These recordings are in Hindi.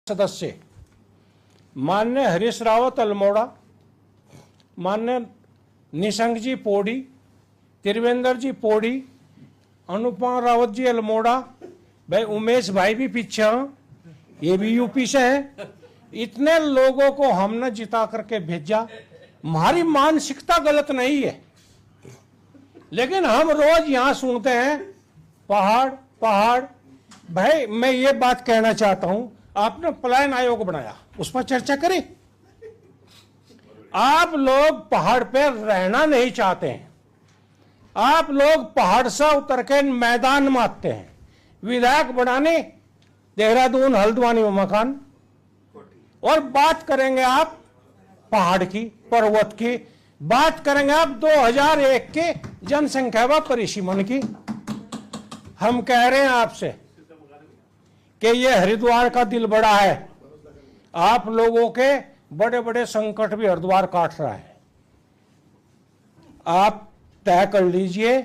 सदस्य माननीय हरीश रावत अल्मोड़ा, माननीय निशंक जी पौड़ी, त्रिवेंद्र जी पौड़ी, अनुपमा रावत जी अल्मोड़ा, भाई उमेश भाई भी पीछे हैं, ये भी यूपी से है। इतने लोगों को हमने जिता करके भेजा। हमारी मानसिकता गलत नहीं है, लेकिन हम रोज यहां सुनते हैं पहाड़ पहाड़। भाई मैं ये बात कहना चाहता हूं, आपने पलायन आयोग बनाया, उस पर चर्चा करें। आप लोग पहाड़ पर रहना नहीं चाहते हैं, आप लोग पहाड़ से उतर के मैदान में आते हैं। विधायक बनाने देहरादून हल्द्वानी में मकान, और बात करेंगे आप पहाड़ की, पर्वत की, बात करेंगे आप 2001 के जनसंख्या व परिसीमन की। हम कह रहे हैं आपसे कि ये हरिद्वार का दिल बड़ा है, आप लोगों के बड़े बड़े संकट भी हरिद्वार काट रहा है। आप तय कर लीजिए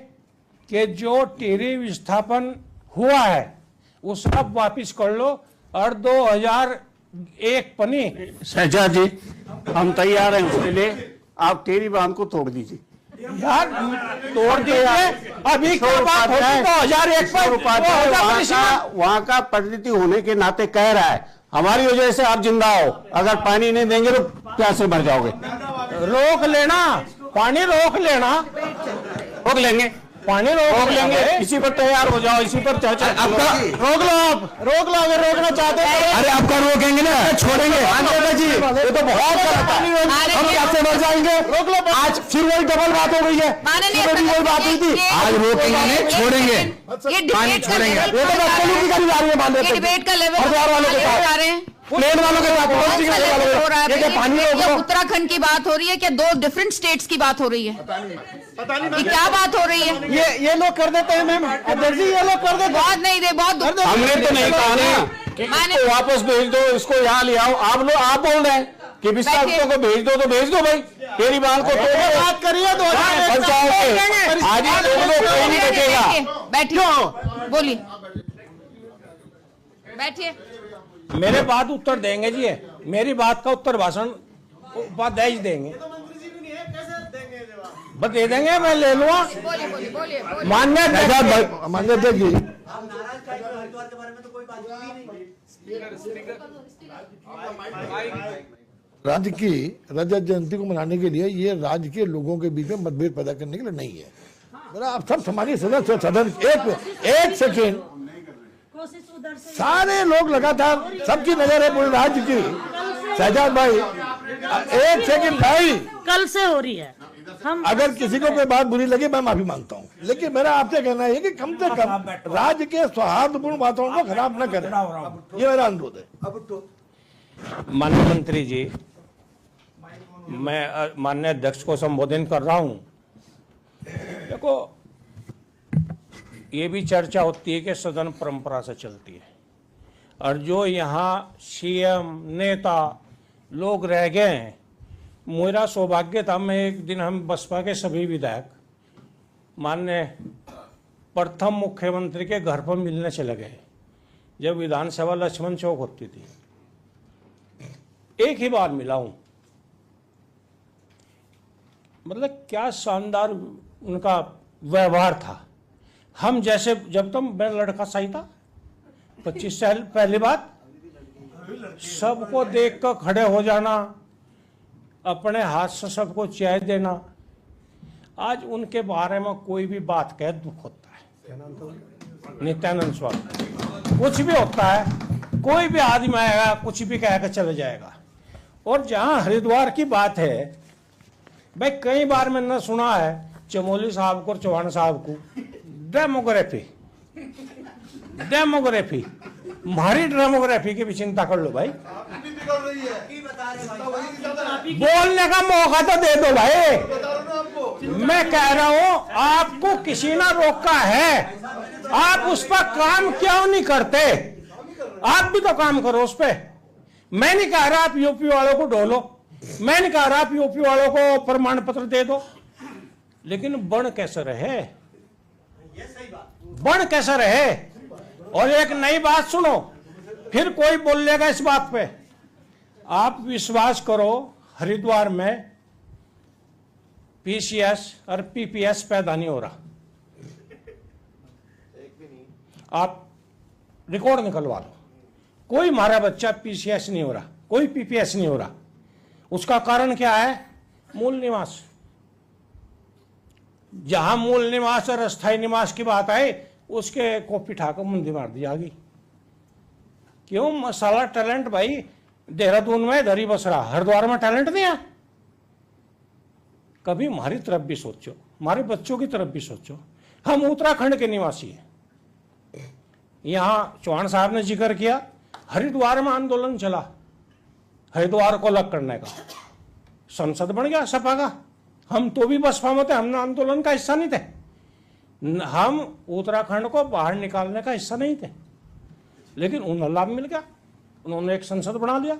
कि जो टिहरी विस्थापन हुआ है उस आप वापिस कर लो, और 2001 पनी। शहजाद जी, हम तैयार हैं उसके लिए। आप टिहरी बांध को तोड़ दीजिए यार, तोड़ दीजिए। अभी क्या बात होती 2001 पर वहाँ का प्रतिनिधि होने के नाते कह रहा है हमारी वजह से आप जिंदा हो, अगर पानी नहीं देंगे तो प्यासे मर जाओगे। रोक लेना, पानी रोक लेना, रोक लेंगे, पानी रोक लेंगे। इसी पर तैयार हो जाओ, इसी पर चर्चा। आपका रोक लो, आप रोक लो अगर रोकना चाहते हैं। अरे आपका रोकेंगे ना, छोड़ेंगे जी, ये तो बहुत हम कैसे मर जाएंगे। रोक लो, आज फिर वही डबल बात हो गई है, भी वही बात हुई थी। आज रोकेंगे नहीं, छोड़ेंगे, पानी छोड़ेंगे। ये तो बच्चों की गाड़ी आ रही है, मान रहे डिबेट का लेवल वालों के साथ, प्लेन वालों के साथ उत्तराखंड की बात हो रही है क्या? दो डिफरेंट स्टेट्स की बात हो रही है, पता नहीं ये क्या बात हो रही है? ये लोग कर देते हैं मैम, अध्यक्ष जी ये लोग कर देते हैं। बहुत नहीं दे, बहुत हमने तो नहीं कहा ना कि इसको वापस भेज दो, इसको यहाँ ले आओ। आप लोग आप बोल रहे हैं कि विस्थापितों को भेज दो, तो भेज दो भाई। टिहरी बांध को बात करिए तो आज ही कोई नहीं बचेगा। बैठिए, बोलिए, बैठिए। मेरे बात उत्तर देंगे जी, मेरी बात का उत्तर भाषण उपाध्याय जी देंगे, बस दे देंगे, मैं ले लूंगा। मान्य अध्यक्ष जी, राज्य की रजत जयंती को मनाने के लिए ये राज्य के लोगों के बीच में मतभेद पैदा करने के लिए नहीं है। मेरा आप सब समाजी सदस्य सदन एक सेकेंड, सारे लोग लगातार, सबकी नजर है पूरे राज्य की। शहजाद भाई, एक सेकंड भाई, कल से हो रही है। हम अगर किसी को कोई बात बुरी लगे मैं माफी मांगता हूँ, लेकिन मेरा आपसे कहना है कि कम से कम राज्य के सौहार्दपूर्ण वातावरण को खराब न करें, ये मेरा अनुरोध है। माननीय मंत्री जी, मैं माननीय अध्यक्ष को संबोधित कर रहा हूं। देखो, ये भी चर्चा होती है कि सदन परंपरा से चलती है, और जो यहाँ सीएम नेता लोग रह गए हैं, मेरा सौभाग्य था, मैं एक दिन हम बसपा के सभी विधायक माननीय प्रथम मुख्यमंत्री के घर पर मिलने चले गए, जब विधानसभा लक्ष्मण चौक होती थी। एक ही बार मिला हूं, मतलब क्या शानदार उनका व्यवहार था। हम जैसे, जब तक मैं लड़का सही था 25 साल पहली बात, सबको देख कर खड़े हो जाना, अपने हाथ से सबको चाय देना। आज उनके बारे में कोई भी बात कहे दुख होता है। नित्यानंद स्वामी, कुछ भी होता है, कोई भी आदमी आएगा कुछ भी कहकर चले जाएगा। और जहां हरिद्वार की बात है, भाई कई बार मैंने सुना है चमोली साहब को और चौहान साहब को डेमोग्राफी, हमारी डेमोग्राफी की भी चिंता कर लो भाई। बोलने का मौका तो दे दो भाई। मैं कह रहा हूं, आपको किसी ने रोका है, आप उस पर काम क्यों नहीं करते? आप भी तो काम करो उस पर। मैं नहीं कह रहा आप यूपी वालों को ढोलो, मैं नहीं कह रहा आप यूपी वालों को प्रमाण पत्र दे दो, लेकिन बन कैसे रहे, बन कैसे रहे। और एक नई बात सुनो, फिर कोई बोलेगा इस बात पे, आप विश्वास करो हरिद्वार में पीसीएस और पीपीएस पैदा नहीं हो रहा। आप रिकॉर्ड निकलवा लो, कोई हमारा बच्चा पीसीएस नहीं हो रहा, कोई पीपीएस नहीं हो रहा। उसका कारण क्या है? मूल निवास। जहां मूल निवास और अस्थायी निवास की बात आए, उसके को पिठाकर मुंडी मार दी जाएगी। क्यों? मसाला टैलेंट भाई देहरादून में इधर ही बस रहा, हरिद्वार में टैलेंट नहीं है। कभी हमारी तरफ भी सोचो, हमारे बच्चों की तरफ भी सोचो। हम उत्तराखंड के निवासी हैं। यहां चौहान साहब ने जिक्र किया, हरिद्वार में आंदोलन चला हरिद्वार को अलग करने का, संसद बन गया सपा का। हम तो भी बसपा में थे, हमने आंदोलन का हिस्सा नहीं थे। हम उत्तराखंड को बाहर निकालने का हिस्सा नहीं थे, लेकिन उन्हें लाभ मिल गया, उन्होंने एक संसद बना लिया।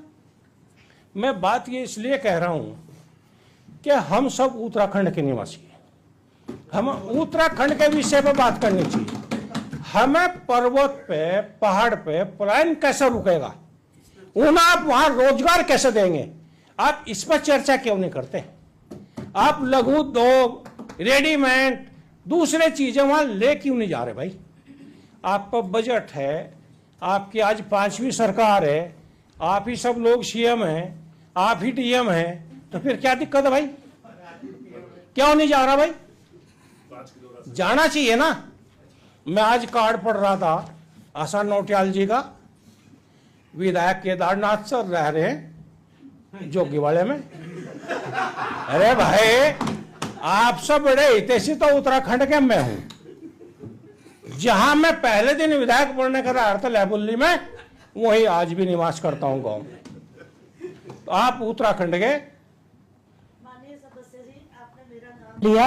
मैं बात ये इसलिए कह रहा हूं कि हम सब उत्तराखंड के निवासी हैं। हम उत्तराखंड के विषय पर बात करनी चाहिए। हमें पर्वत पे, पहाड़ पे पलायन कैसे रुकेगा, उन्हें आप वहां रोजगार कैसे देंगे, आप इस पर चर्चा क्यों नहीं करते? आप लघु उद्योग, रेडीमेड, दूसरे चीजें वहां ले क्यों नहीं जा रहे भाई? आपका बजट है, आपकी आज 5वीं सरकार है, आप ही सब लोग सीएम हैं, आप ही डीएम हैं, तो फिर क्या दिक्कत है भाई? क्यों नहीं जा रहा भाई? जाना चाहिए ना। मैं आज कार्ड पढ़ रहा था आशा नौटियाल जी का, विधायक केदारनाथ सर रह रहे हैं जोगीवाड़े में। अरे भाई, आप सब बड़े हितैषी तो उत्तराखंड के मैं हूं। जहां मैं पहले दिन विधायक बनने का रहा था लैबुल्ली में, वही आज भी निवास करता हूं गांव में। तो आप उत्तराखंड के माननीय सदस्य जी, आपने मेरा नाम लिया।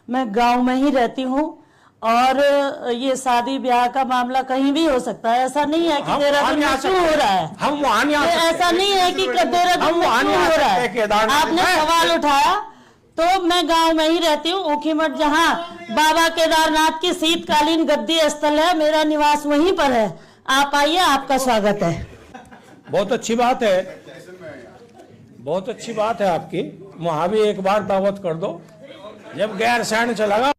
मैं गांव में ही रहती हूँ, और ये शादी ब्याह का मामला कहीं भी हो सकता है। ऐसा नहीं है कि देहरादून में क्यों हो रहा है, हम वहां नहीं आ सकते। ऐसा नहीं है कि देहरादून में क्यों हो रहा है। आपने सवाल उठाया, तो मैं गांव में ही रहती हूँ, ऊखीमठ, जहाँ बाबा केदारनाथ की शीतकालीन गद्दी स्थल है, मेरा निवास वहीं पर है। आप आइए, आपका स्वागत है। बहुत अच्छी बात है, बहुत अच्छी बात है आपकी। वहां भी एक बार दावत कर दो। जब गैर सैन चलागा